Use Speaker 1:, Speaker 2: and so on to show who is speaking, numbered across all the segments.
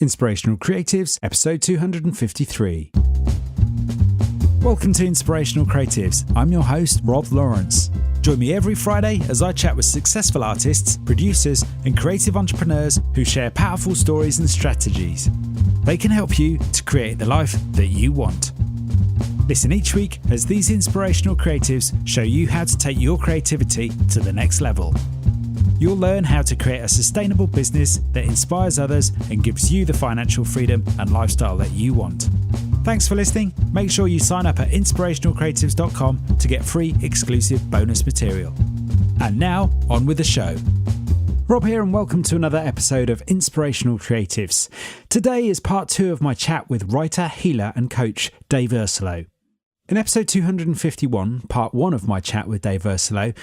Speaker 1: Inspirational Creatives, episode 253. Welcome to Inspirational Creatives. I'm your host, Rob Lawrence. Join me every Friday as I chat with successful artists, producers, and creative entrepreneurs who share powerful stories and strategies. They can help you to create the life that you want. Listen each week as these inspirational creatives show you how to take your creativity to the next level. You'll learn how to create a sustainable business that inspires others and gives you the financial freedom and lifestyle that you want. Thanks for listening. Make sure you sign up at inspirationalcreatives.com to get free exclusive bonus material. And now, on with the show. Rob here and welcome to another episode of Inspirational Creatives. Today is part 2 of my chat with writer, healer and coach Dave Ursillo. In episode 251, part 1 of my chat with Dave Ursillo,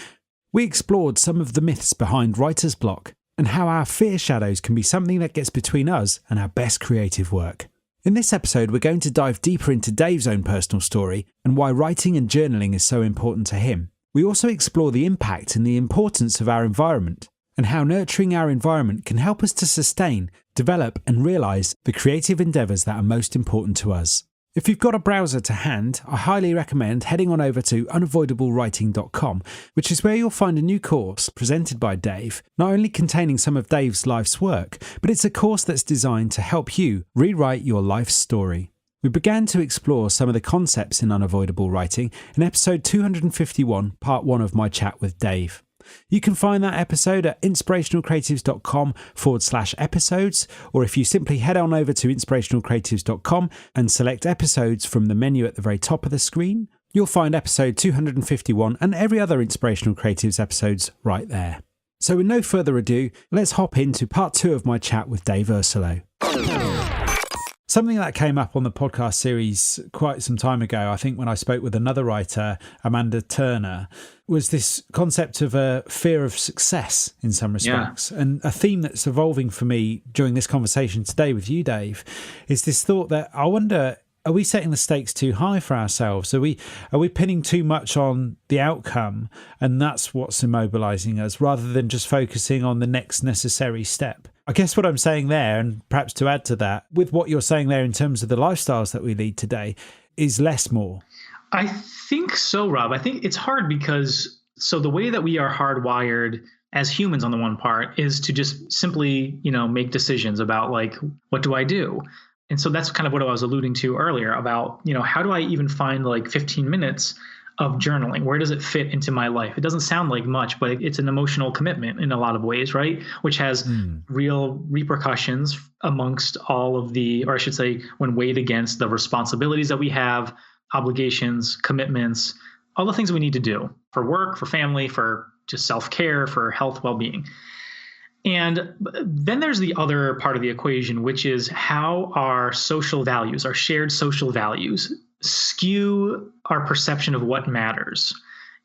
Speaker 1: we explored some of the myths behind writer's block and how our fear shadows can be something that gets between us and our best creative work. In this episode, we're going to dive deeper into Dave's own personal story and why writing and journaling is so important to him. We also explore the impact and the importance of our environment and how nurturing our environment can help us to sustain, develop and realise the creative endeavours that are most important to us. If you've got a browser to hand, I highly recommend heading on over to unavoidablewriting.com, which is where you'll find a new course presented by Dave, not only containing some of Dave's life's work, but it's a course that's designed to help you rewrite your life's story. We began to explore some of the concepts in unavoidable writing in episode 251, part 1 of my chat with Dave. You can find that episode at inspirationalcreatives.com/episodes, or if you simply head on over to inspirationalcreatives.com and select episodes from the menu at the very top of the screen, you'll find episode 251 and every other Inspirational Creatives episodes right there. So with no further ado, let's hop into part 2 of my chat with Dave Ursillo. Something that came up on the podcast series quite some time ago, I think when I spoke with another writer, Amanda Turner, was this concept of a fear of success in some respects. Yeah. And a theme that's evolving for me during this conversation today with you, Dave, is this thought that I wonder, are we setting the stakes too high for ourselves? Are we pinning too much on the outcome and that's what's immobilizing us rather than just focusing on the next necessary step? I guess what I'm saying there, and perhaps to add to that, with what you're saying there in terms of the lifestyles that we lead today, is less more.
Speaker 2: I think so, Rob. I think it's hard because, so the way that we are hardwired as humans on the one part is to just simply, make decisions about like, what do I do? And so that's kind of what I was alluding to earlier about, how do I even find like 15 minutes of journaling? Where does it fit into my life? It doesn't sound like much, but it's an emotional commitment in a lot of ways, right? Which has real repercussions amongst all of the, or I should say, when weighed against the responsibilities that we have, obligations, commitments, all the things we need to do for work, for family, for just self-care, for health, well-being. And then there's the other part of the equation, which is how our social values, our shared social values, skew our perception of what matters.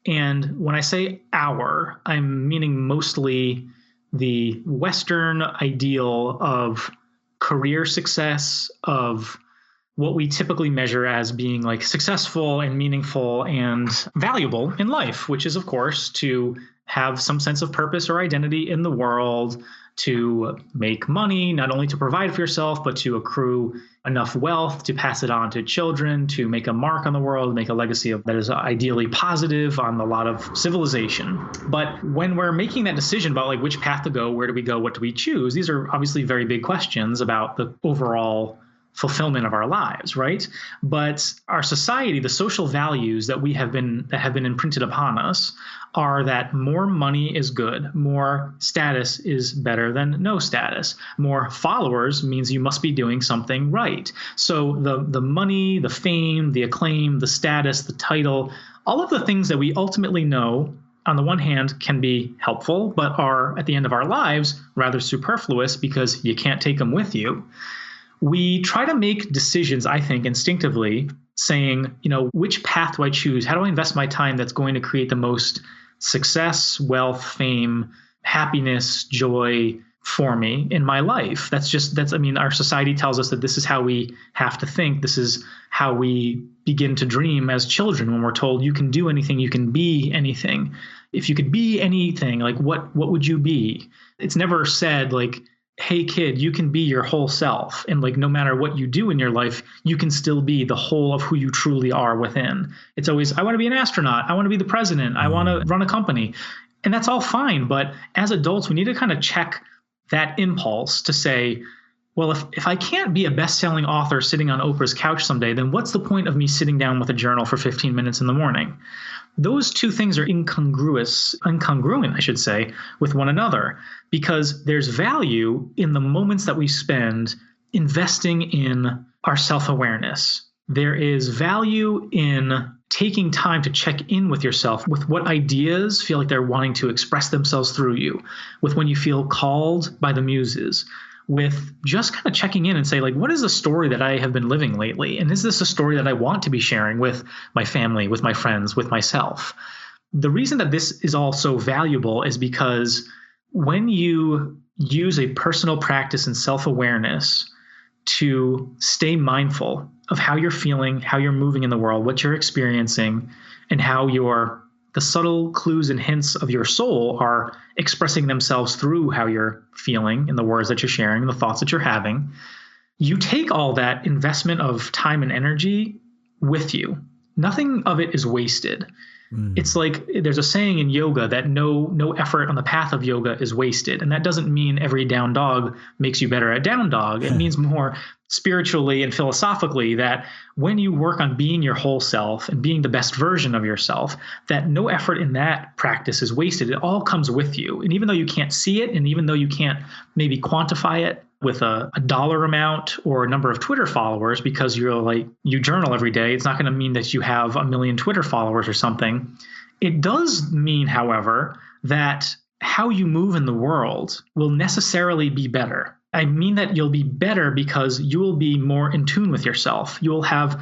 Speaker 2: And when I say our, I'm meaning mostly the Western ideal of career success, of what we typically measure as being like successful and meaningful and valuable in life, which is, of course, to have some sense of purpose or identity in the world, to make money, not only to provide for yourself, but to accrue enough wealth to pass it on to children, to make a mark on the world, make a legacy that is ideally positive on a lot of civilization. But when we're making that decision about like which path to go, where do we go, what do we choose? These are obviously very big questions about the overall fulfillment of our lives, right? But our society, the social values that have been imprinted upon us are that more money is good, more status is better than no status, more followers means you must be doing something right. So the money, the fame, the acclaim, the status, the title, all of the things that we ultimately know on the one hand can be helpful, but are at the end of our lives rather superfluous because you can't take them with you. We try to make decisions, I think, instinctively saying, which path do I choose? How do I invest my time that's going to create the most success, wealth, fame, happiness, joy for me in my life? Our society tells us that this is how we have to think. This is how we begin to dream as children when we're told you can do anything, you can be anything. If you could be anything, like what would you be? It's never said like, hey kid, you can be your whole self. And like, no matter what you do in your life, you can still be the whole of who you truly are within. It's always, I want to be an astronaut. I want to be the president. I want to run a company. And that's all fine. But as adults, we need to kind of check that impulse to say, well, if I can't be a best-selling author sitting on Oprah's couch someday, then what's the point of me sitting down with a journal for 15 minutes in the morning? Those two things are incongruent, I should say, with one another, because there's value in the moments that we spend investing in our self-awareness. There is value in taking time to check in with yourself, with what ideas feel like they're wanting to express themselves through you, with when you feel called by the muses, with just kind of checking in and say, like, what is the story that I have been living lately? And is this a story that I want to be sharing with my family, with my friends, with myself? The reason that this is all so valuable is because when you use a personal practice in self-awareness to stay mindful of how you're feeling, how you're moving in the world, what you're experiencing, and how the subtle clues and hints of your soul are expressing themselves through how you're feeling in the words that you're sharing, the thoughts that you're having, you take all that investment of time and energy with you. Nothing of it is wasted. It's like there's a saying in yoga that no effort on the path of yoga is wasted. And that doesn't mean every down dog makes you better at down dog. It means more spiritually and philosophically that when you work on being your whole self and being the best version of yourself, that no effort in that practice is wasted. It all comes with you. And even though you can't see it, and even though you can't maybe quantify it with a dollar amount or a number of Twitter followers, because you journal every day, it's not going to mean that you have 1 million Twitter followers or something. It does mean, however, that how you move in the world will necessarily be better. I mean that you'll be better because you will be more in tune with yourself. You will have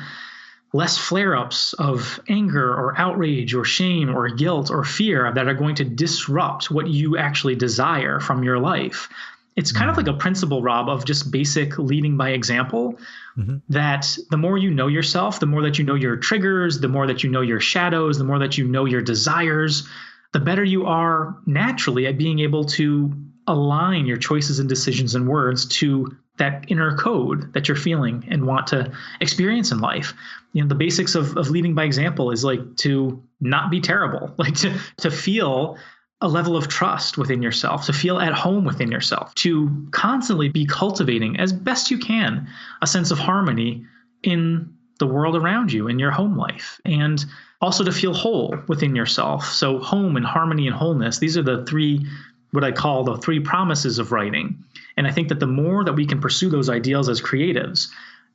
Speaker 2: less flare-ups of anger or outrage or shame or guilt or fear that are going to disrupt what you actually desire from your life. It's kind of like a principle, Rob, of just basic leading by example, that the more you know yourself, the more that you know your triggers, the more that you know your shadows, the more that you know your desires, the better you are naturally at being able to align your choices and decisions and words to that inner code that you're feeling and want to experience in life. You know, the basics of leading by example is like to not be terrible, like to feel a level of trust within yourself, to feel at home within yourself, to constantly be cultivating as best you can a sense of harmony in the world around you, in your home life, and also to feel whole within yourself. So home and harmony and wholeness, these are the three, what I call the three promises of writing. And I think that the more that we can pursue those ideals as creatives,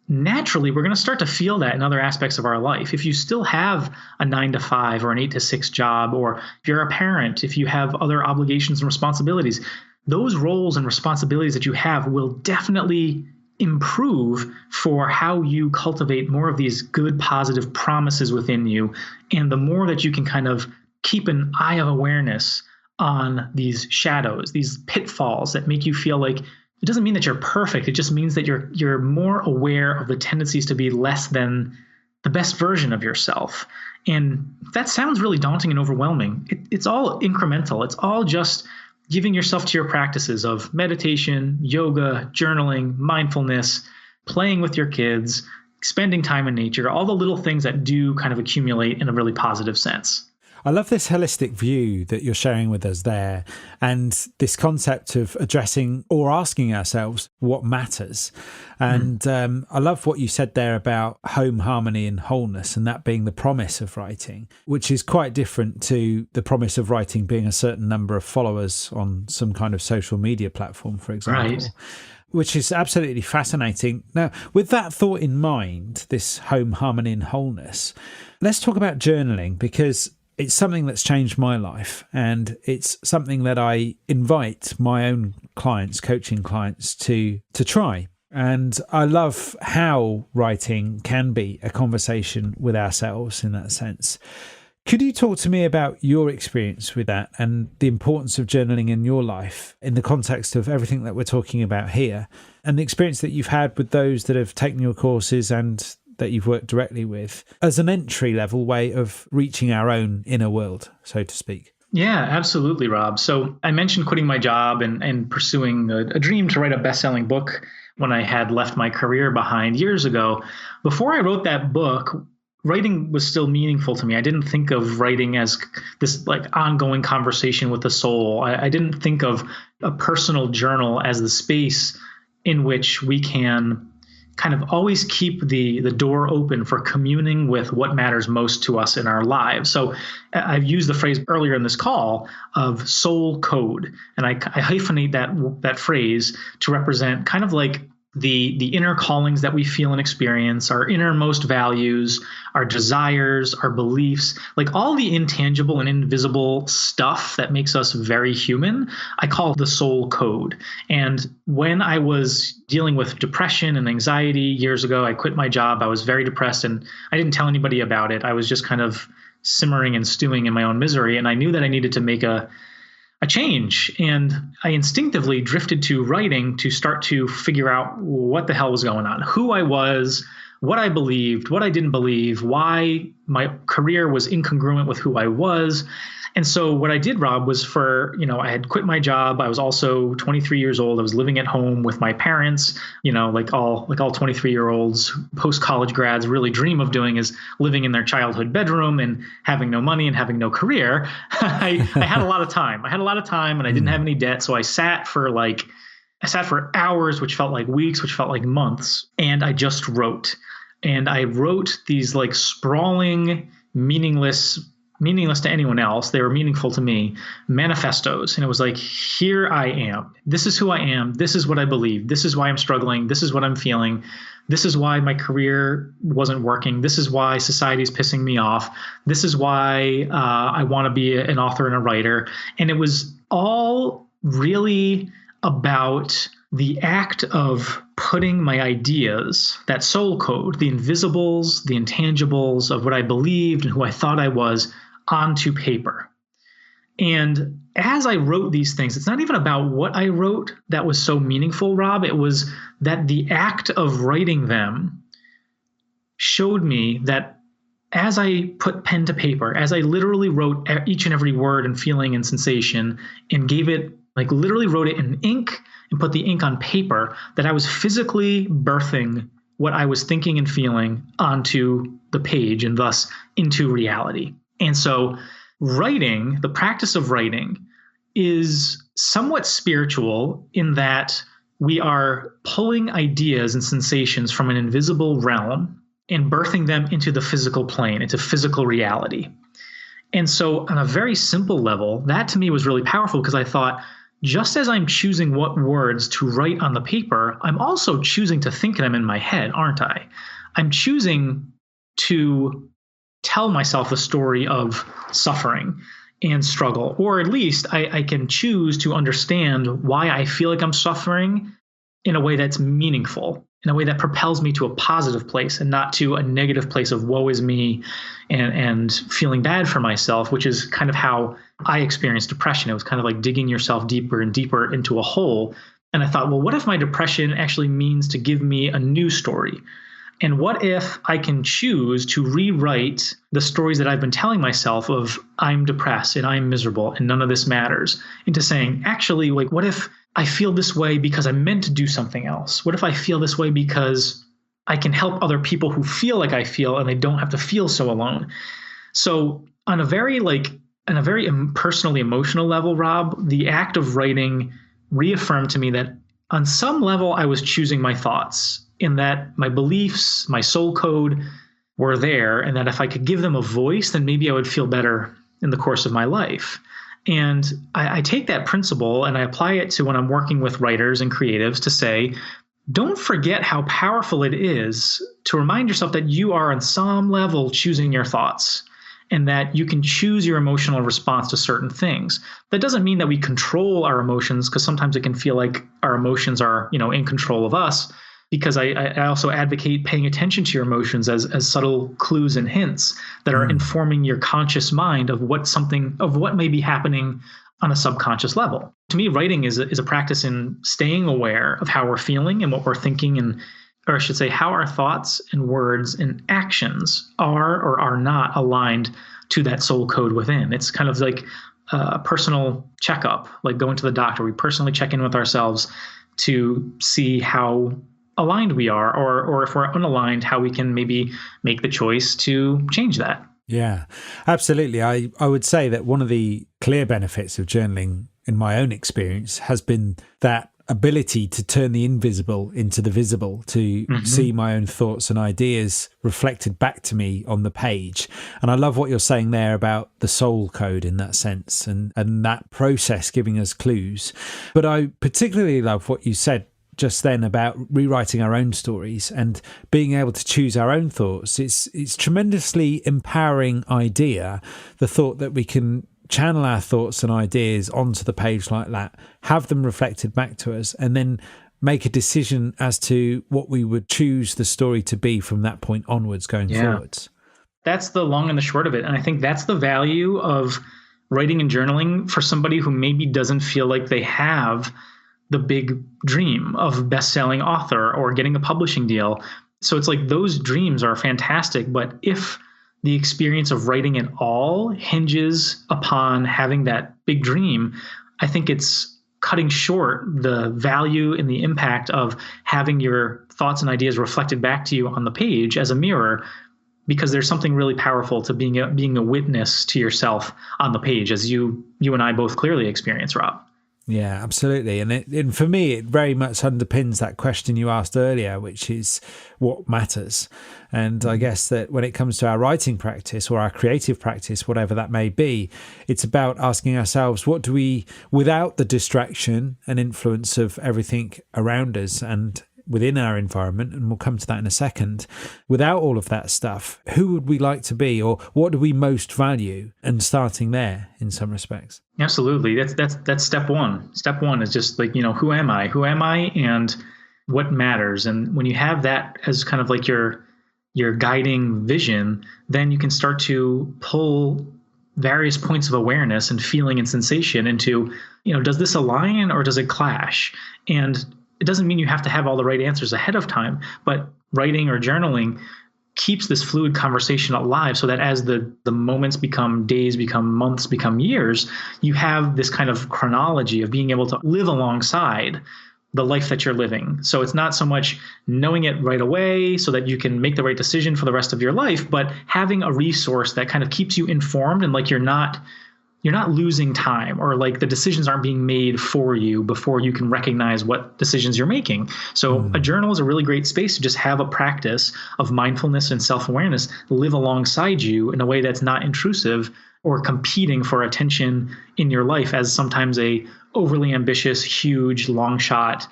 Speaker 2: naturally, we're going to start to feel that in other aspects of our life. If you still have a 9-to-5 or an 8-to-6 job, or if you're a parent, if you have other obligations and responsibilities, those roles and responsibilities that you have will definitely improve for how you cultivate more of these good, positive promises within you. And the more that you can kind of keep an eye of awareness on these shadows, these pitfalls that make you feel like it doesn't mean that you're perfect. It just means that you're more aware of the tendencies to be less than the best version of yourself. And that sounds really daunting and overwhelming. It's all incremental. It's all just giving yourself to your practices of meditation, yoga, journaling, mindfulness, playing with your kids, spending time in nature, all the little things that do kind of accumulate in a really positive sense.
Speaker 1: I love this holistic view that you're sharing with us there, and this concept of addressing or asking ourselves what matters. And I love what you said there about home, harmony and wholeness, and that being the promise of writing, which is quite different to the promise of writing being a certain number of followers on some kind of social media platform, for example. Right. Which is absolutely fascinating. Now, with that thought in mind, this home, harmony and wholeness, let's talk about journaling, because it's something that's changed my life, and it's something that I invite my own clients, coaching clients, to try. And I love how writing can be a conversation with ourselves in that sense. Could you talk to me about your experience with that and the importance of journaling in your life in the context of everything that we're talking about here, and the experience that you've had with those that have taken your courses and that you've worked directly with as an entry level way of reaching our own inner world, so to speak?
Speaker 2: Yeah, absolutely, Rob. So I mentioned quitting my job and pursuing a dream to write a best-selling book when I had left my career behind years ago. Before I wrote that book, writing was still meaningful to me. I didn't think of writing as this like ongoing conversation with the soul. I didn't think of a personal journal as the space in which we can kind of always keep the door open for communing with what matters most to us in our lives. So I've used the phrase earlier in this call of soul code, and I hyphenate that phrase to represent kind of like the inner callings that we feel and experience, our innermost values, our desires, our beliefs, like all the intangible and invisible stuff that makes us very human, I call the soul code. And when I was dealing with depression and anxiety years ago, I quit my job. I was very depressed and I didn't tell anybody about it. I was just kind of simmering and stewing in my own misery. And I knew that I needed to make a change. And I instinctively drifted to writing to start to figure out what the hell was going on, who I was, what I believed, what I didn't believe, why my career was incongruent with who I was. And so what I did, Rob, was I had quit my job. I was also 23 years old. I was living at home with my parents, like all 23-year-olds, post-college grads really dream of doing is living in their childhood bedroom and having no money and having no career. I had a lot of time. And I didn't have any debt. So I sat for hours, which felt like weeks, which felt like months. And I just wrote. And I wrote these like sprawling, meaningless to anyone else. They were meaningful to me, manifestos. And it was like, here I am. This is who I am. This is what I believe. This is why I'm struggling. This is what I'm feeling. This is why my career wasn't working. This is why society is pissing me off. This is why I want to be an author and a writer. And it was all really about the act of putting my ideas, that soul code, the invisibles, the intangibles of what I believed and who I thought I was, onto paper. And as I wrote these things, it's not even about what I wrote that was so meaningful, Rob. It was that the act of writing them showed me that as I put pen to paper, as I literally wrote each and every word and feeling and sensation and gave it, like literally wrote it in ink and put the ink on paper, that I was physically birthing what I was thinking and feeling onto the page and thus into reality. And so writing, the practice of writing, is somewhat spiritual in that we are pulling ideas and sensations from an invisible realm and birthing them into the physical plane, into physical reality. And so on a very simple level, that to me was really powerful because I thought, just as I'm choosing what words to write on the paper, I'm also choosing to think them in my head, aren't I? I'm choosing to tell myself the story of suffering and struggle, or at least I can choose to understand why I feel like I'm suffering in a way that's meaningful, in a way that propels me to a positive place and not to a negative place of woe is me and feeling bad for myself, which is kind of how I experienced depression. It was kind of like digging yourself deeper and deeper into a hole. And I thought, well, what if my depression actually means to give me a new story? And what if I can choose to rewrite the stories that I've been telling myself of I'm depressed and I'm miserable and none of this matters into saying, actually, like, what if I feel this way because I'm meant to do something else? What if I feel this way because I can help other people who feel like I feel and they don't have to feel so alone? So on a very personally emotional level, Rob, the act of writing reaffirmed to me that on some level I was choosing my thoughts, in that my beliefs, my soul code were there, and that if I could give them a voice, then maybe I would feel better in the course of my life. And I take that principle and I apply it to when I'm working with writers and creatives to say, don't forget how powerful it is to remind yourself that you are on some level choosing your thoughts and that you can choose your emotional response to certain things. That doesn't mean that we control our emotions, because sometimes it can feel like our emotions are, in control of us. Because I also advocate paying attention to your emotions as subtle clues and hints that are informing your conscious mind of what may be happening on a subconscious level. To me, writing is a practice in staying aware of how we're feeling and what we're thinking, or I should say, how our thoughts and words and actions are or are not aligned to that soul code within. It's kind of like a personal checkup, like going to the doctor. We personally check in with ourselves to see how aligned we are, or if we're unaligned, how we can maybe make the choice to change that.
Speaker 1: Yeah, absolutely. I would say that one of the clear benefits of journaling in my own experience has been that ability to turn the invisible into the visible, to see my own thoughts and ideas reflected back to me on the page. And I love what you're saying there about the soul code in that sense, and that process giving us clues. But I particularly love what you said just then about rewriting our own stories and being able to choose our own thoughts. It's tremendously empowering idea, the thought that we can channel our thoughts and ideas onto the page like that, have them reflected back to us, and then make a decision as to what we would choose the story to be from that point onwards going forwards.
Speaker 2: That's the long and the short of it. And I think that's the value of writing and journaling for somebody who maybe doesn't feel like they have the big dream of best-selling author or getting a publishing deal. So it's like those dreams are fantastic, but if the experience of writing at all hinges upon having that big dream, I think it's cutting short the value and the impact of having your thoughts and ideas reflected back to you on the page as a mirror, because there's something really powerful to being a witness to yourself on the page, as you and I both clearly experience, Rob.
Speaker 1: Yeah, absolutely. And for me, it very much underpins that question you asked earlier, which is what matters. And I guess that when it comes to our writing practice or our creative practice, whatever that may be, it's about asking ourselves, what do we, without the distraction and influence of everything around us and within our environment, and we'll come to that in a second, without all of that stuff, who would we like to be, or what do we most value? And starting there in some respects.
Speaker 2: Absolutely. That's step one. Step one is just like, who am I? Who am I and what matters? And when you have that as kind of like your guiding vision, then you can start to pull various points of awareness and feeling and sensation into, does this align or does it clash? And it doesn't mean you have to have all the right answers ahead of time, but writing or journaling keeps this fluid conversation alive so that as the moments become days, become months, become years, you have this kind of chronology of being able to live alongside the life that you're living. So it's not so much knowing it right away so that you can make the right decision for the rest of your life, but having a resource that kind of keeps you informed and like you're not losing time, or like the decisions aren't being made for you before you can recognize what decisions you're making. So a journal is a really great space to just have a practice of mindfulness and self-awareness live alongside you in a way that's not intrusive or competing for attention in your life, as sometimes a overly ambitious, huge, long shot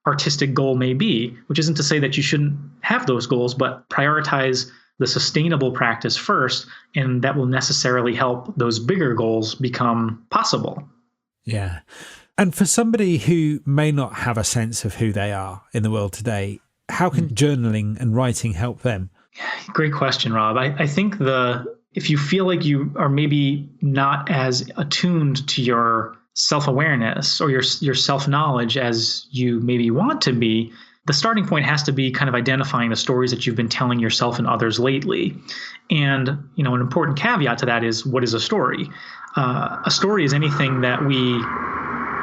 Speaker 2: artistic goal may be, which isn't to say that you shouldn't have those goals, but prioritize the sustainable practice first, and that will necessarily help those bigger goals become possible.
Speaker 1: Yeah. And for somebody who may not have a sense of who they are in the world today, how can journaling and writing help them?
Speaker 2: Great question, Rob. I think if you feel like you are maybe not as attuned to your self-awareness or your self-knowledge as you maybe want to be, the starting point has to be kind of identifying the stories that you've been telling yourself and others lately. And, an important caveat to that is, what is a story? A story is anything that we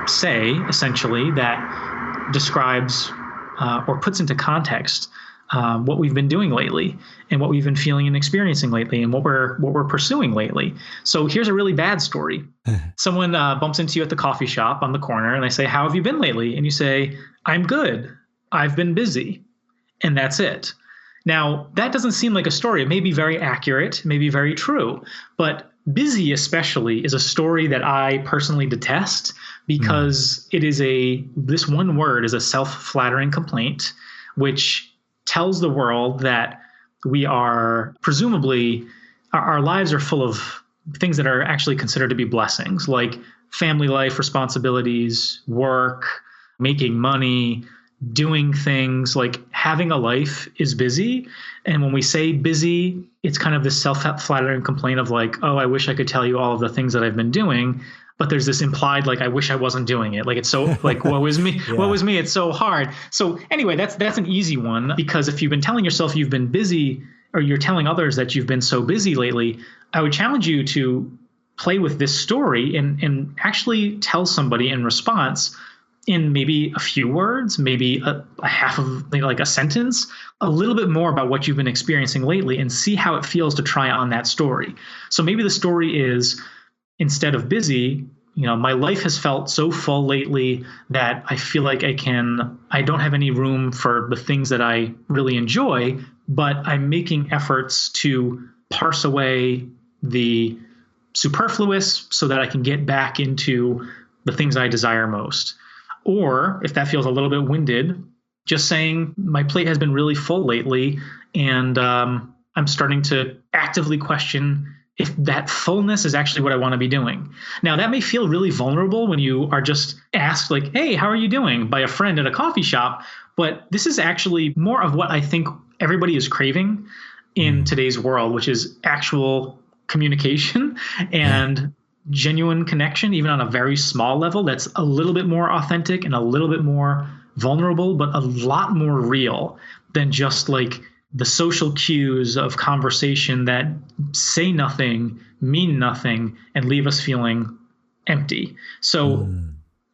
Speaker 2: say, essentially, that describes or puts into context what we've been doing lately and what we've been feeling and experiencing lately and what we're pursuing lately. So here's a really bad story. Someone bumps into you at the coffee shop on the corner and they say, "How have you been lately?" And you say, "I'm good. I've been busy." And that's it. Now, that doesn't seem like a story. It may be very accurate, may be very true, but busy especially is a story that I personally detest, because it is this one word is a self-flattering complaint, which tells the world that we are presumably, our lives are full of things that are actually considered to be blessings, like family life, responsibilities, work, making money, doing things. Like having a life is busy. And when we say busy, it's kind of this self-flattering complaint of like, oh, I wish I could tell you all of the things that I've been doing. But there's this implied, like, I wish I wasn't doing it. Like, it's so, like, woe is me, woe is me, it's so hard. So anyway, that's an easy one, because if you've been telling yourself you've been busy, or you're telling others that you've been so busy lately, I would challenge you to play with this story and actually tell somebody in response in maybe a few words, maybe a half of like a sentence, a little bit more about what you've been experiencing lately and see how it feels to try on that story. So maybe the story is, instead of busy, my life has felt so full lately that I feel like I don't have any room for the things that I really enjoy, but I'm making efforts to parse away the superfluous so that I can get back into the things I desire most. Or if that feels a little bit winded, just saying my plate has been really full lately and I'm starting to actively question if that fullness is actually what I want to be doing. Now, that may feel really vulnerable when you are just asked like, hey, how are you doing, by a friend at a coffee shop. But this is actually more of what I think everybody is craving in today's world, which is actual communication and genuine connection, even on a very small level, that's a little bit more authentic and a little bit more vulnerable, but a lot more real than just like the social cues of conversation that say nothing, mean nothing, and leave us feeling empty. So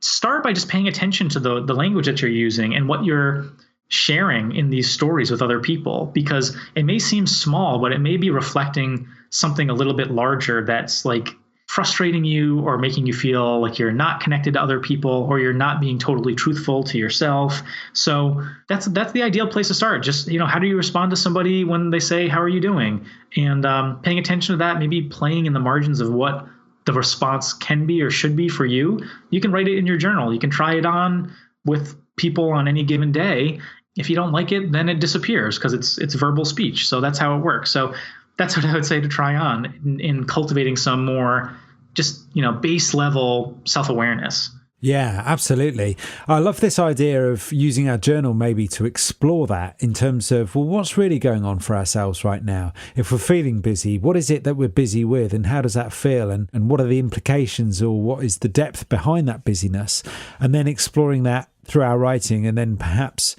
Speaker 2: start by just paying attention to the language that you're using and what you're sharing in these stories with other people, because it may seem small, but it may be reflecting something a little bit larger that's like frustrating you or making you feel like you're not connected to other people or you're not being totally truthful to yourself. So that's the ideal place to start. Just, how do you respond to somebody when they say, how are you doing? And paying attention to that, maybe playing in the margins of what the response can be or should be for you. You can write it in your journal. You can try it on with people on any given day. If you don't like it, then it disappears because it's verbal speech. So that's how it works. So that's what I would say to try on in cultivating some more just, base level self-awareness.
Speaker 1: Yeah, absolutely. I love this idea of using our journal maybe to explore that in terms of, well, what's really going on for ourselves right now? If we're feeling busy, what is it that we're busy with and how does that feel? And what are the implications or what is the depth behind that busyness? And then exploring that through our writing and then perhaps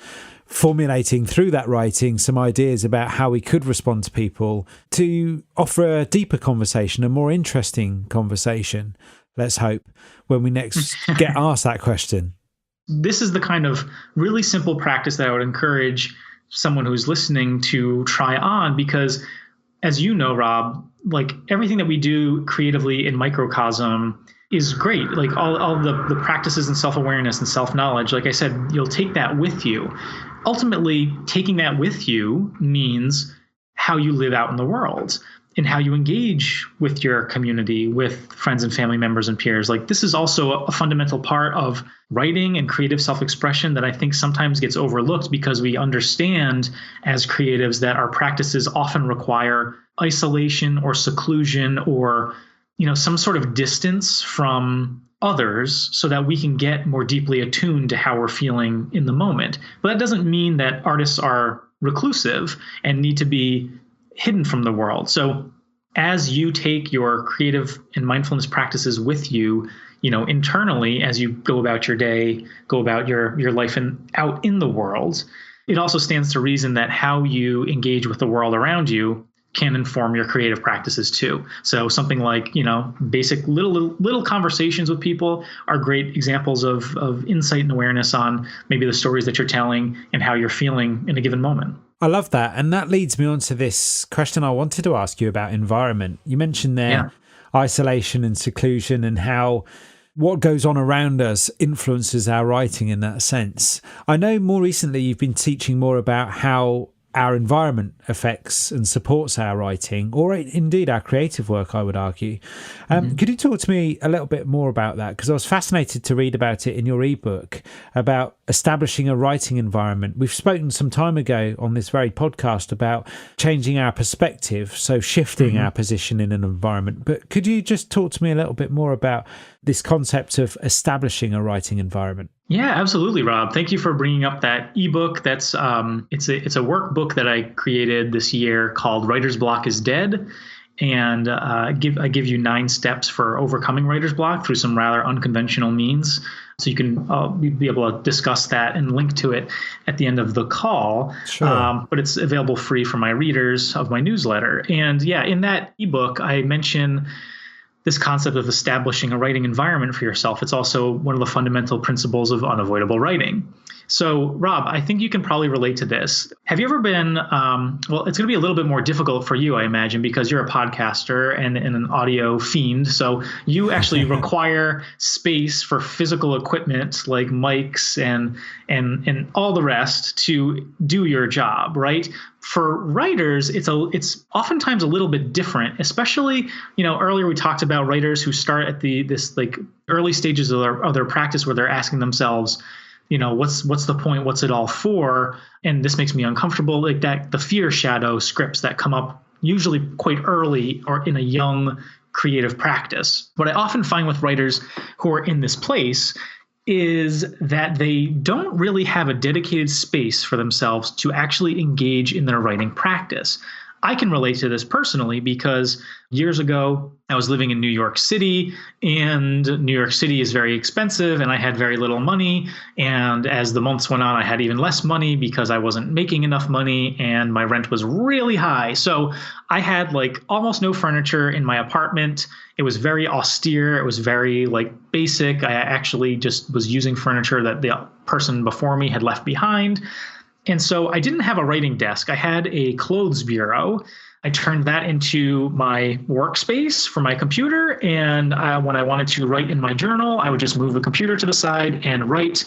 Speaker 1: formulating through that writing some ideas about how we could respond to people to offer a deeper conversation, a more interesting conversation, let's hope, when we next get asked that question.
Speaker 2: This is the kind of really simple practice that I would encourage someone who's listening to try on, because as you know, Rob, like everything that we do creatively in microcosm is great. Like all the practices in self-awareness and self-knowledge, like I said, you'll take that with you. Ultimately, taking that with you means how you live out in the world and how you engage with your community, with friends and family members and peers. Like this is also a fundamental part of writing and creative self-expression that I think sometimes gets overlooked because we understand as creatives that our practices often require isolation or seclusion or some sort of distance from others so that we can get more deeply attuned to how we're feeling in the moment. But that doesn't mean that artists are reclusive and need to be hidden from the world. So as you take your creative and mindfulness practices with you, internally, as you go about your day, go about your life and out in the world, it also stands to reason that how you engage with the world around you can inform your creative practices too. So something like, basic little conversations with people are great examples of insight and awareness on maybe the stories that you're telling and how you're feeling in a given moment.
Speaker 1: I love that. And that leads me on to this question I wanted to ask you about environment. You mentioned there isolation and seclusion and how what goes on around us influences our writing in that sense. I know more recently you've been teaching more about how our environment affects and supports our writing, or indeed our creative work, I would argue. Could you talk to me a little bit more about that? Because I was fascinated to read about it in your ebook about establishing a writing environment. We've spoken some time ago on this very podcast about changing our perspective, so shifting our position in an environment. But could you just talk to me a little bit more about this concept of establishing a writing environment?
Speaker 2: Yeah, absolutely, Rob. Thank you for bringing up that ebook. That's it's a workbook that I created this year called Writer's Block is Dead. And I give you 9 steps for overcoming writer's block through some rather unconventional means. So you can be able to discuss that and link to it at the end of the call.
Speaker 1: Sure.
Speaker 2: But it's available free for my readers of my newsletter. And yeah, in that ebook, I mention this concept of establishing a writing environment for yourself. It's also one of the fundamental principles of unavoidable writing. So, Rob, I think you can probably relate to this. Have you ever been, well, it's going to be a little bit more difficult for you, I imagine, because you're a podcaster and an audio fiend. So you actually require space for physical equipment like mics and all the rest to do your job, right? For writers, it's oftentimes a little bit different, especially, earlier we talked about writers who start at this like early stages of their practice where they're asking themselves, what's the point? What's it all for? And this makes me uncomfortable. Like that, the fear shadow scripts that come up usually quite early or in a young creative practice. What I often find with writers who are in this place is that they don't really have a dedicated space for themselves to actually engage in their writing practice. I can relate to this personally because years ago, I was living in New York City, and New York City is very expensive, and I had very little money. And as the months went on, I had even less money because I wasn't making enough money, and my rent was really high. So I had like almost no furniture in my apartment. It was very austere. It was very like basic. I actually just was using furniture that the person before me had left behind. And so I didn't have a writing desk. I had a clothes bureau. I turned that into my workspace for my computer. And when I wanted to write in my journal, I would just move the computer to the side and write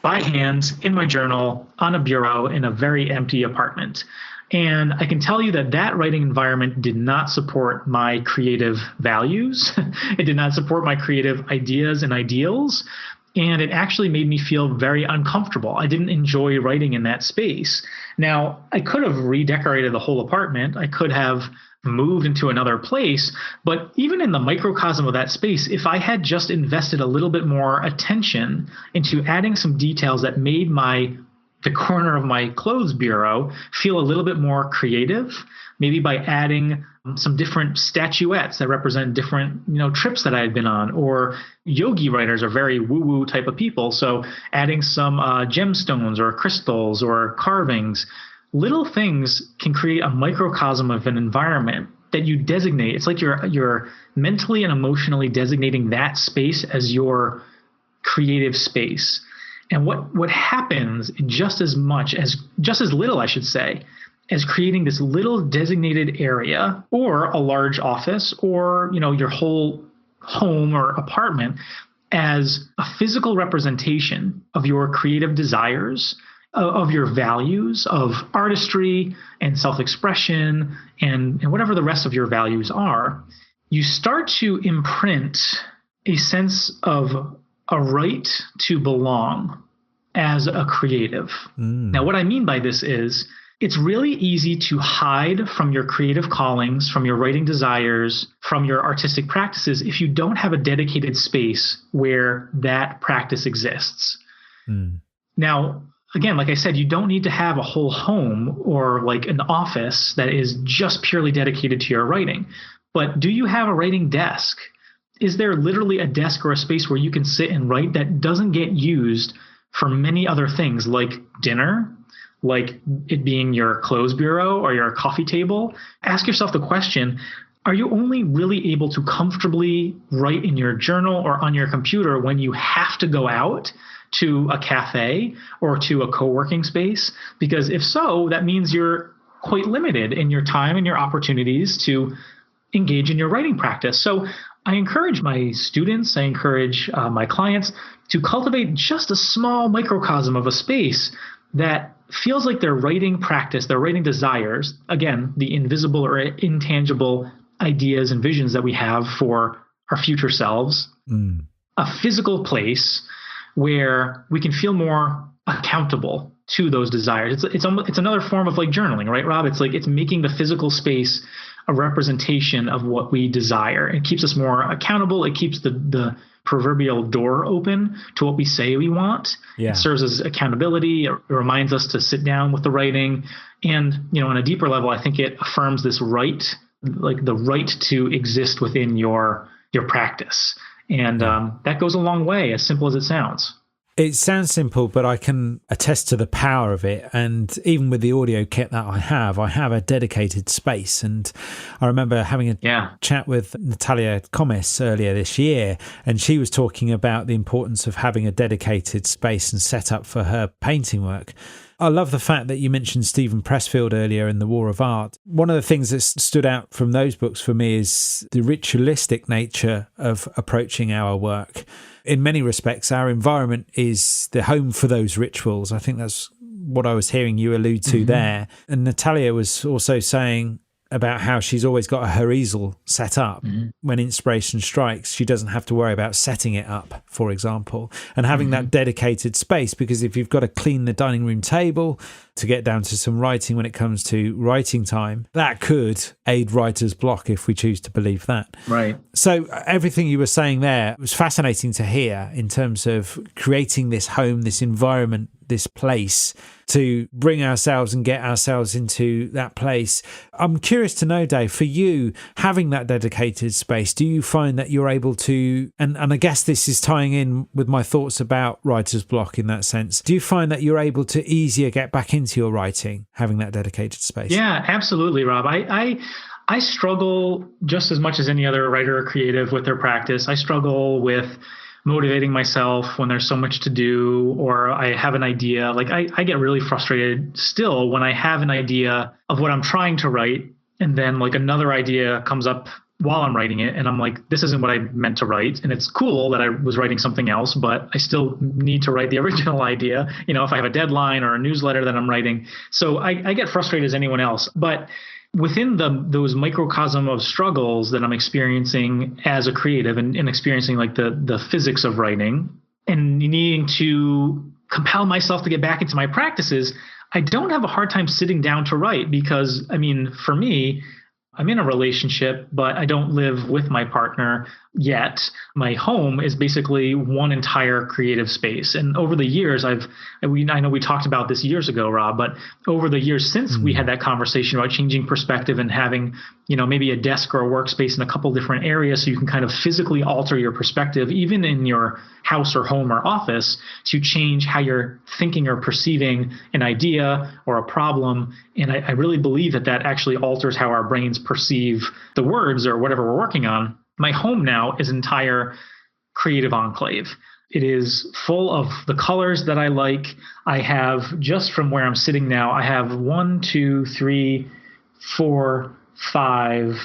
Speaker 2: by hand in my journal on a bureau in a very empty apartment. And I can tell you that writing environment did not support my creative values. It did not support my creative ideas and ideals. And it actually made me feel very uncomfortable. I didn't enjoy writing in that space. Now, I could have redecorated the whole apartment. I could have moved into another place. But even in the microcosm of that space, if I had just invested a little bit more attention into adding some details that made the corner of my clothes bureau feel a little bit more creative, maybe by adding some different statuettes that represent different, trips that I had been on, or yogi writers are very woo-woo type of people. So adding some gemstones or crystals or carvings, little things can create a microcosm of an environment that you designate. It's like you're mentally and emotionally designating that space as your creative space. And what happens in just as little, I should say, as creating this little designated area or a large office or, your whole home or apartment as a physical representation of your creative desires, of your values, of artistry and self-expression and whatever the rest of your values are, you start to imprint a sense of a right to belong as a creative. Now, what I mean by this is it's really easy to hide from your creative callings, from your writing desires, from your artistic practices if you don't have a dedicated space where that practice exists. Now, again, like I said, you don't need to have a whole home or like an office that is just purely dedicated to your writing. But do you have a writing desk? Is there literally a desk or a space where you can sit and write that doesn't get used for many other things like dinner, like it being your clothes bureau or your coffee table? Ask yourself the question, are you only really able to comfortably write in your journal or on your computer when you have to go out to a cafe or to a co-working space? Because if so, that means you're quite limited in your time and your opportunities to engage in your writing practice. So I encourage my students, I encourage my clients to cultivate just a small microcosm of a space that feels like their writing practice, their writing desires, again, the invisible or intangible ideas and visions that we have for our future selves, a physical place where we can feel more accountable to those desires. It's another form of like journaling, right, Rob? It's like it's making the physical space a representation of what we desire. It keeps us more accountable. It keeps the proverbial door open to what we say we want. Yeah. It serves as accountability. It reminds us to sit down with the writing. And, on a deeper level, I think it affirms this right, like the right to exist within your practice. And that goes a long way, as simple as it sounds.
Speaker 1: It sounds simple, but I can attest to the power of it. And even with the audio kit that I have a dedicated space. And I remember having a chat with Natalia Comis earlier this year, and she was talking about the importance of having a dedicated space and setup for her painting work. I love the fact that you mentioned Stephen Pressfield earlier in The War of Art. One of the things that stood out from those books for me is the ritualistic nature of approaching our work. In many respects, our environment is the home for those rituals. I think that's what I was hearing you allude to there. And Natalia was also saying about how she's always got her easel set up. When inspiration strikes, she doesn't have to worry about setting it up, for example, and having that dedicated space, because if you've got to clean the dining room table to get down to some writing when it comes to writing time, that could aid writer's block if we choose to believe that.
Speaker 2: Right.
Speaker 1: So everything you were saying there was fascinating to hear in terms of creating this home, this environment, this place to bring ourselves and get ourselves into that place. I'm curious to know, Dave, for you, having that dedicated space, do you find that you're able to, and I guess this is tying in with my thoughts about writer's block in that sense, do you find that you're able to easier get back into your writing, having that dedicated space?
Speaker 2: Yeah, absolutely, Rob. I struggle just as much as any other writer or creative with their practice. I struggle with motivating myself when there's so much to do, or I have an idea. Like I get really frustrated still when I have an idea of what I'm trying to write, and then like another idea comes up while I'm writing it, and I'm like, this isn't what I meant to write. And it's cool that I was writing something else, but I still need to write the original idea, if I have a deadline or a newsletter that I'm writing. So I get frustrated as anyone else. But within those microcosm of struggles that I'm experiencing as a creative and experiencing like the physics of writing and needing to compel myself to get back into my practices, I don't have a hard time sitting down to write because, for me, I'm in a relationship, but I don't live with my partner yet. My home is basically one entire creative space. And over the years, I know we talked about this years ago, Rob, but over the years since we had that conversation about changing perspective and having, maybe a desk or a workspace in a couple different areas so you can kind of physically alter your perspective, even in your house or home or office, to change how you're thinking or perceiving an idea or a problem. And I really believe that actually alters how our brains perceive the words or whatever we're working on. My home now is an entire creative enclave. It is full of the colors that I like. I have, just from where I'm sitting now, I have 1, 2, 3, 4, 5,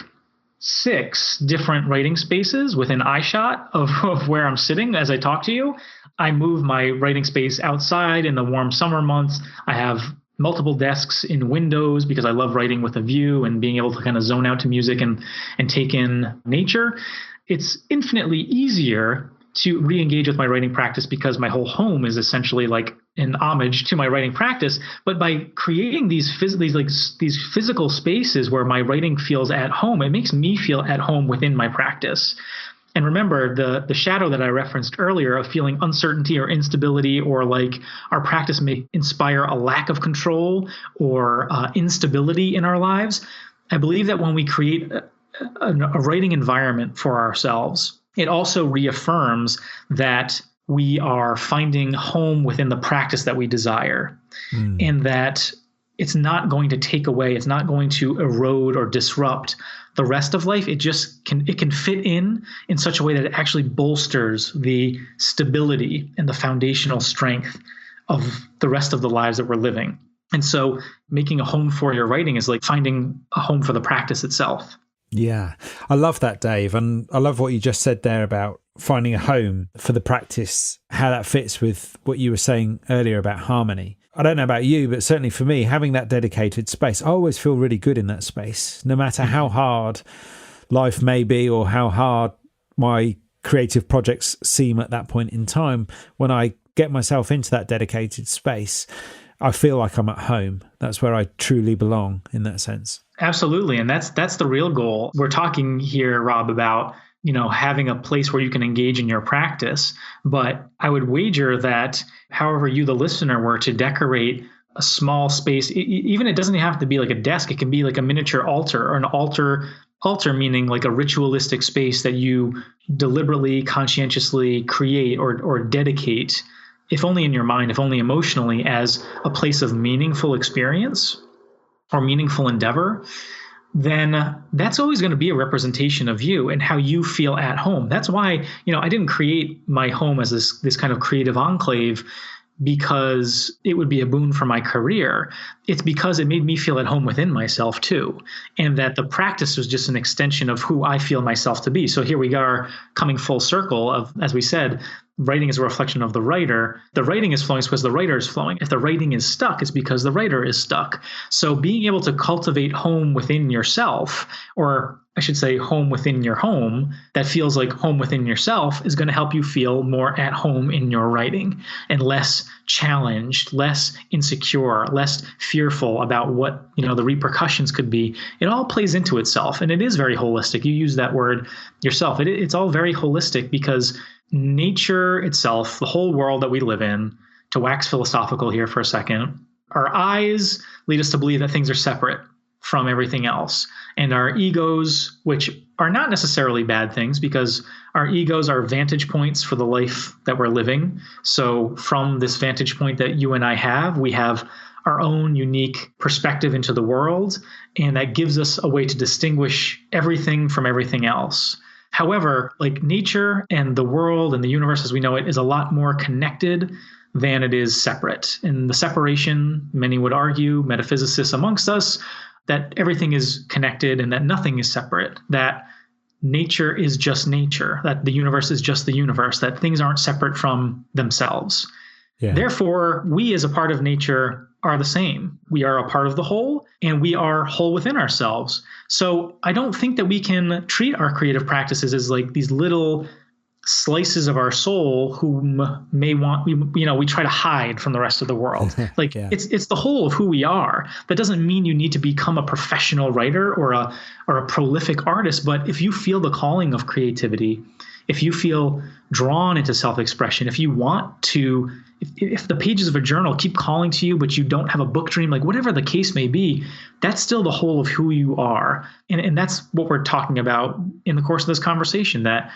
Speaker 2: 6 different writing spaces within eyeshot of where I'm sitting as I talk to you. I move my writing space outside in the warm summer months. I have multiple desks in windows because I love writing with a view and being able to kind of zone out to music and take in nature. It's infinitely easier to re-engage with my writing practice because my whole home is essentially like an homage to my writing practice. But by creating these physical spaces where my writing feels at home, it makes me feel at home within my practice. And remember the shadow that I referenced earlier of feeling uncertainty or instability, or like our practice may inspire a lack of control or instability in our lives. I believe that when we create a writing environment for ourselves, it also reaffirms that we are finding home within the practice that we desire, and that it's not going to take away, it's not going to erode or disrupt the rest of life. It can fit in such a way that it actually bolsters the stability and the foundational strength of the rest of the lives that we're living. And so making a home for your writing is like finding a home for the practice itself.
Speaker 1: Yeah, I love that, Dave. And I love what you just said there about finding a home for the practice, how that fits with what you were saying earlier about harmony. I don't know about you, but certainly for me, having that dedicated space, I always feel really good in that space, no matter how hard life may be or how hard my creative projects seem at that point in time. When I get myself into that dedicated space, I feel like I'm at home. That's where I truly belong in that sense.
Speaker 2: Absolutely. And that's the real goal. We're talking here, Rob, about having a place where you can engage in your practice. But I would wager that however you, the listener, were to decorate a small space, even it doesn't have to be like a desk. It can be like a miniature altar, or an altar meaning like a ritualistic space that you deliberately, conscientiously create or dedicate if only in your mind, if only emotionally, as a place of meaningful experience or meaningful endeavor, then that's always going to be a representation of you and how you feel at home. That's why, I didn't create my home as this kind of creative enclave because it would be a boon for my career. It's because it made me feel at home within myself too. And that the practice was just an extension of who I feel myself to be. So here we are coming full circle of, as we said, writing is a reflection of the writer. The writing is flowing because the writer is flowing. If the writing is stuck, it's because the writer is stuck. So being able to cultivate home within yourself, or I should say home within your home, that feels like home within yourself, is going to help you feel more at home in your writing and less challenged, less insecure, less fearful about what, the repercussions could be. It all plays into itself, and it is very holistic. You use that word yourself. It's all very holistic because nature itself, the whole world that we live in, to wax philosophical here for a second, our eyes lead us to believe that things are separate from everything else. And our egos, which are not necessarily bad things, because our egos are vantage points for the life that we're living. So from this vantage point that you and I have, we have our own unique perspective into the world, and that gives us a way to distinguish everything from everything else. However, like nature and the world and the universe as we know it is a lot more connected than it is separate. And the separation, many would argue, metaphysicists amongst us, that everything is connected and that nothing is separate, that nature is just nature, that the universe is just the universe, that things aren't separate from themselves. Yeah. Therefore, we as a part of nature are the same. We are a part of the whole, and we are whole within ourselves. So I don't think that we can treat our creative practices as like these little slices of our soul whom we try to hide from the rest of the world. Like yeah. It's the whole of who we are. That doesn't mean you need to become a professional writer or a prolific artist, but if you feel the calling of creativity, if you feel drawn into self-expression, if you want to, if the pages of a journal keep calling to you, but you don't have a book dream, like whatever the case may be, that's still the whole of who you are. And that's what we're talking about in the course of this conversation, that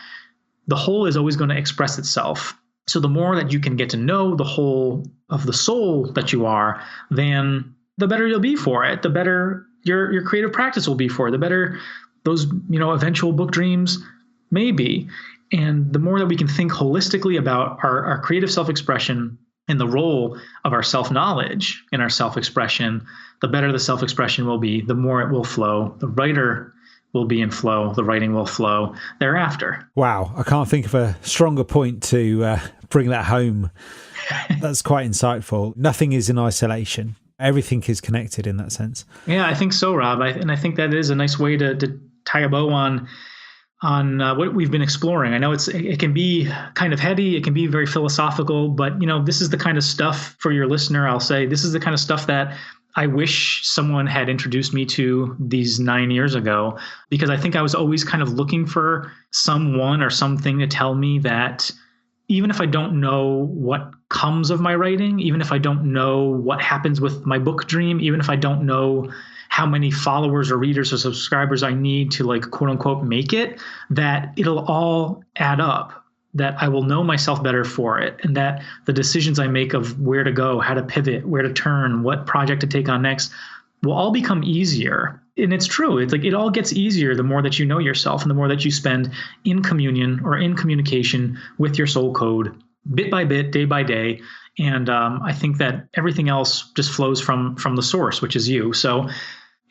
Speaker 2: the whole is always going to express itself. So the more that you can get to know the whole of the soul that you are, then the better you'll be for it, the better your creative practice will be for it, the better those, eventual book dreams may be. And the more that we can think holistically about our creative self-expression and the role of our self-knowledge in our self-expression, the better the self-expression will be, the more it will flow. The writer will be in flow, the writing will flow thereafter.
Speaker 1: Wow, I can't think of a stronger point to bring that home. That's quite insightful. Nothing is in isolation. Everything is connected in that sense.
Speaker 2: Yeah, I think so, Rob. And I think that is a nice way to tie a bow on what we've been exploring. I know it can be kind of heady, it can be very philosophical, but this is the kind of stuff for your listener. I'll say this is the kind of stuff that I wish someone had introduced me to these 9 years ago, because I think I was always kind of looking for someone or something to tell me that even if I don't know what comes of my writing, even if I don't know what happens with my book dream, even if I don't know how many followers or readers or subscribers I need to like quote unquote make it, that it'll all add up, that I will know myself better for it, and that the decisions I make of where to go, how to pivot, where to turn, what project to take on next will all become easier. And it's true. It's like it all gets easier the more that you know yourself and the more that you spend in communion or in communication with your soul code, bit by bit, day by day. And I think that everything else just flows from the source, which is you. So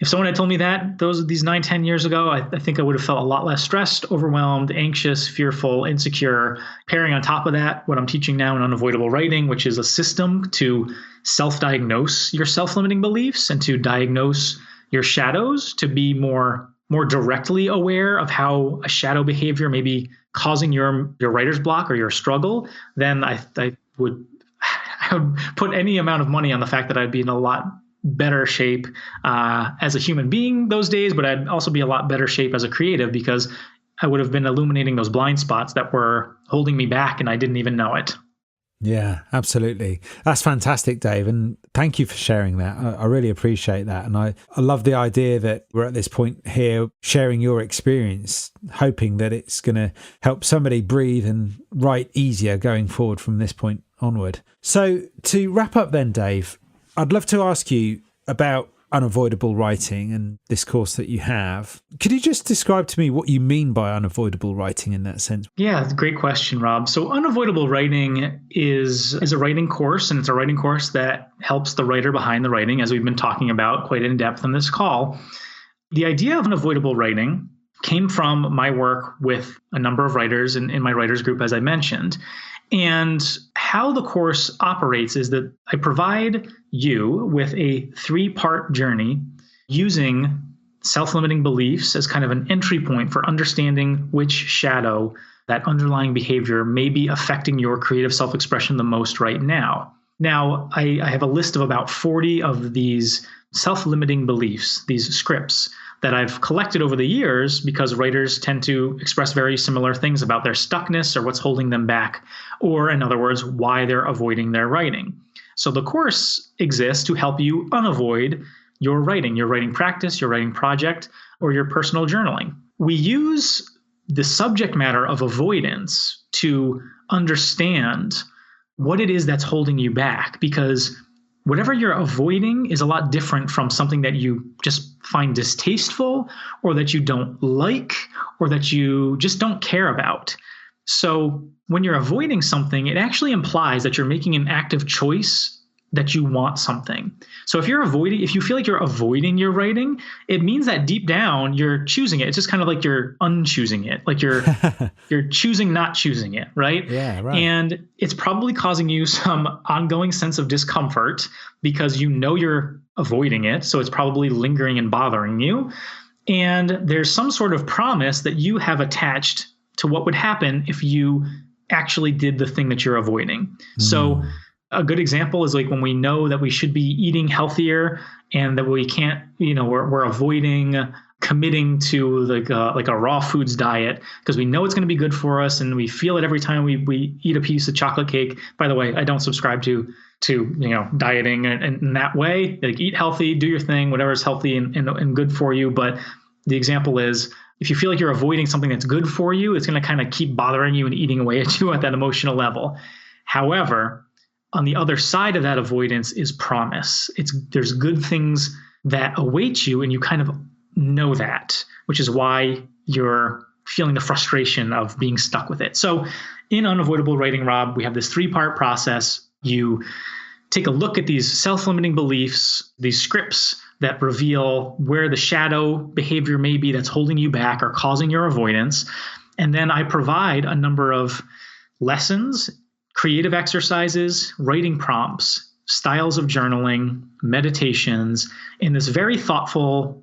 Speaker 2: if someone had told me that these 9-10 years ago, I think I would have felt a lot less stressed, overwhelmed, anxious, fearful, insecure. Pairing on top of that, what I'm teaching now in Unavoidable Writing, which is a system to self-diagnose your self-limiting beliefs and to diagnose your shadows, to be more directly aware of how a shadow behavior may be causing your writer's block or your struggle, then I would put any amount of money on the fact that I'd be in a lot better shape as a human being those days, but I'd also be a lot better shape as a creative, because I would have been illuminating those blind spots that were holding me back and I didn't even know it.
Speaker 1: Yeah, absolutely. That's fantastic, Dave. And thank you for sharing that. I really appreciate that. And I love the idea that we're at this point here sharing your experience, hoping that it's going to help somebody breathe and write easier going forward from this point onward. So to wrap up then, Dave, I'd love to ask you about unavoidable writing and this course that you have. Could you just describe to me what you mean by unavoidable writing in that sense?
Speaker 2: Yeah, great question, Rob. So unavoidable writing is a writing course, and it's a writing course that helps the writer behind the writing, as we've been talking about quite in depth on this call. The idea of unavoidable writing came from my work with a number of writers in my writers group, as I mentioned. And how the course operates is that I provide you with a 3-part journey using self-limiting beliefs as kind of an entry point for understanding which shadow, that underlying behavior, may be affecting your creative self-expression the most right now. Now, I have a list of about 40 of these self-limiting beliefs, these scripts, that I've collected over the years because writers tend to express very similar things about their stuckness or what's holding them back, or in other words, why they're avoiding their writing. So the course exists to help you unavoid your writing practice, your writing project, or your personal journaling. We use the subject matter of avoidance to understand what it is that's holding you back, because whatever you're avoiding is a lot different from something that you just find distasteful or that you don't like or that you just don't care about. So when you're avoiding something, it actually implies that you're making an active choice that you want something. So if you feel like you're avoiding your writing, it means that deep down you're choosing it. It's just kind of like you're unchoosing it, like you're choosing not choosing it, right?
Speaker 1: Yeah, right.
Speaker 2: And it's probably causing you some ongoing sense of discomfort because you know you're avoiding it, so it's probably lingering and bothering you. And there's some sort of promise that you have attached to what would happen if you actually did the thing that you're avoiding. So a good example is like when we know that we should be eating healthier and that we can't, we're avoiding committing to like a raw foods diet because we know it's going to be good for us and we feel it every time we eat a piece of chocolate cake. By the way, I don't subscribe to dieting in that way. Like eat healthy, do your thing, whatever is healthy and good for you. But the example is if you feel like you're avoiding something that's good for you, it's going to kind of keep bothering you and eating away at you at that emotional level. However, on the other side of that avoidance is promise. There's good things that await you, and you kind of know that, which is why you're feeling the frustration of being stuck with it. So in Unavoidable Writing, Rob, we have this 3-part process. You take a look at these self-limiting beliefs, these scripts that reveal where the shadow behavior may be that's holding you back or causing your avoidance. And then I provide a number of lessons, creative exercises, writing prompts, styles of journaling, meditations in this very thoughtful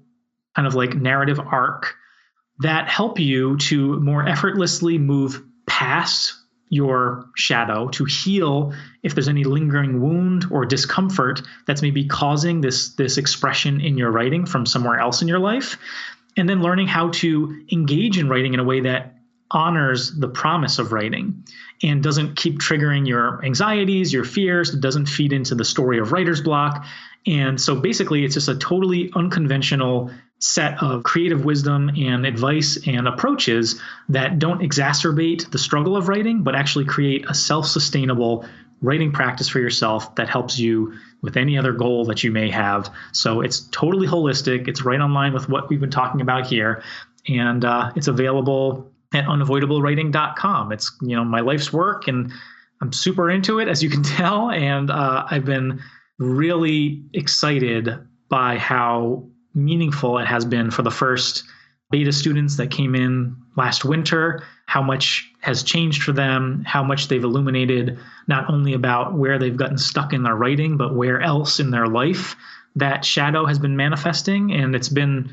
Speaker 2: kind of like narrative arc that help you to more effortlessly move past your shadow, to heal if there's any lingering wound or discomfort that's maybe causing this expression in your writing from somewhere else in your life, and then learning how to engage in writing in a way that honors the promise of writing and doesn't keep triggering your anxieties, your fears. It doesn't feed into the story of writer's block. And so basically, it's just a totally unconventional set of creative wisdom and advice and approaches that don't exacerbate the struggle of writing, but actually create a self-sustainable writing practice for yourself that helps you with any other goal that you may have. So it's totally holistic. It's right on line with what we've been talking about here. And it's available at unavoidablewriting.com. It's, my life's work and I'm super into it, as you can tell. And I've been really excited by how meaningful it has been for the first beta students that came in last winter, how much has changed for them, how much they've illuminated not only about where they've gotten stuck in their writing, but where else in their life that shadow has been manifesting. And it's been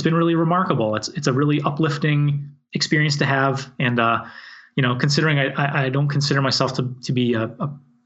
Speaker 2: really remarkable. It's a really uplifting experience to have. And, considering I don't consider myself to be a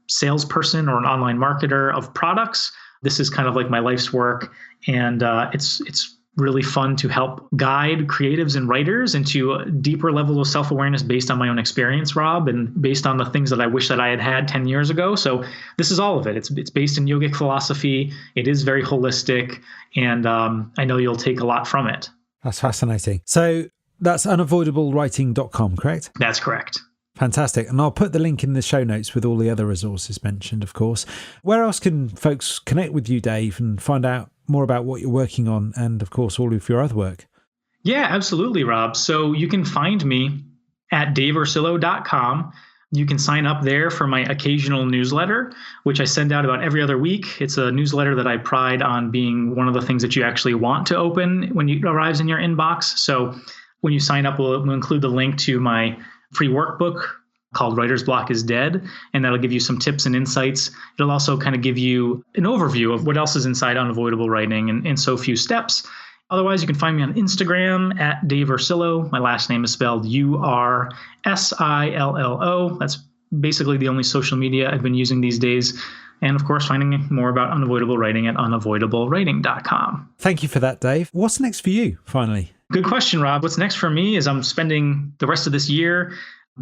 Speaker 2: salesperson or an online marketer of products, this is kind of like my life's work. And it's really fun to help guide creatives and writers into a deeper level of self-awareness based on my own experience, Rob, and based on the things that I wish that I had 10 years ago. So this is all of it. It's based in yogic philosophy. It is very holistic, and I know you'll take a lot from it.
Speaker 1: That's fascinating. So that's unavoidablewriting.com, correct?
Speaker 2: That's correct.
Speaker 1: Fantastic. And I'll put the link in the show notes with all the other resources mentioned, of course. Where else can folks connect with you, Dave, and find out more about what you're working on and, of course, all of your other work?
Speaker 2: Yeah, absolutely, Rob. So you can find me at daveursillo.com. You can sign up there for my occasional newsletter, which I send out about every other week. It's a newsletter that I pride on being one of the things that you actually want to open when it arrives in your inbox. So when you sign up, we'll include the link to my free workbook called Writer's Block is Dead, and that'll give you some tips and insights. It'll also kind of give you an overview of what else is inside Unavoidable Writing in so few steps. Otherwise, you can find me on Instagram at Dave Ursillo. My last name is spelled Ursillo. That's basically the only social media I've been using these days. And of course, finding more about Unavoidable Writing at unavoidablewriting.com.
Speaker 1: Thank you for that, Dave. What's next for you, finally?
Speaker 2: Good question, Rob. What's next for me is I'm spending the rest of this year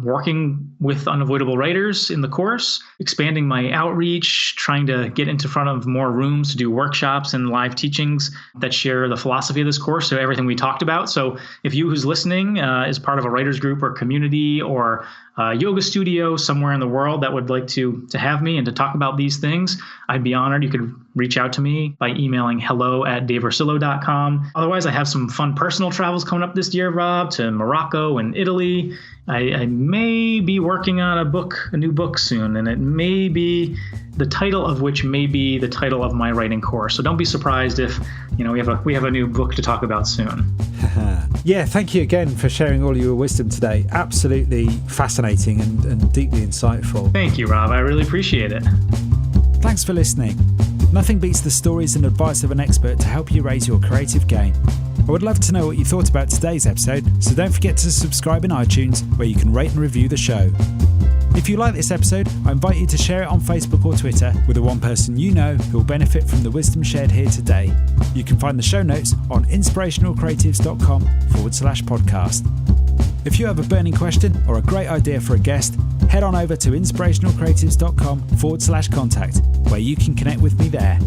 Speaker 2: working with unavoidable writers in the course, expanding my outreach, trying to get into front of more rooms to do workshops and live teachings that share the philosophy of this course, so everything we talked about. So if you who's listening is part of a writers group or community or a yoga studio somewhere in the world that would like to have me and to talk about these things, I'd be honored. You could reach out to me by emailing hello@daveursillo.com. Otherwise, I have some fun personal travels coming up this year, Rob, to Morocco and Italy. I may be working on a new book soon, and it may be the title of which may be the title of my writing course. So don't be surprised if we have a new book to talk about soon.
Speaker 1: Yeah, thank you again for sharing all your wisdom today. Absolutely fascinating and deeply insightful.
Speaker 2: Thank you, Rob. I really appreciate it.
Speaker 1: Thanks for listening. Nothing beats the stories and advice of an expert to help you raise your creative game. I would love to know what you thought about today's episode, so don't forget to subscribe in iTunes, where you can rate and review the show. If you like this episode, I invite you to share it on Facebook or Twitter with the one person you know who will benefit from the wisdom shared here today. You can find the show notes on inspirationalcreatives.com/podcast. If you have a burning question or a great idea for a guest, head on over to inspirationalcreatives.com/contact, where you can connect with me there.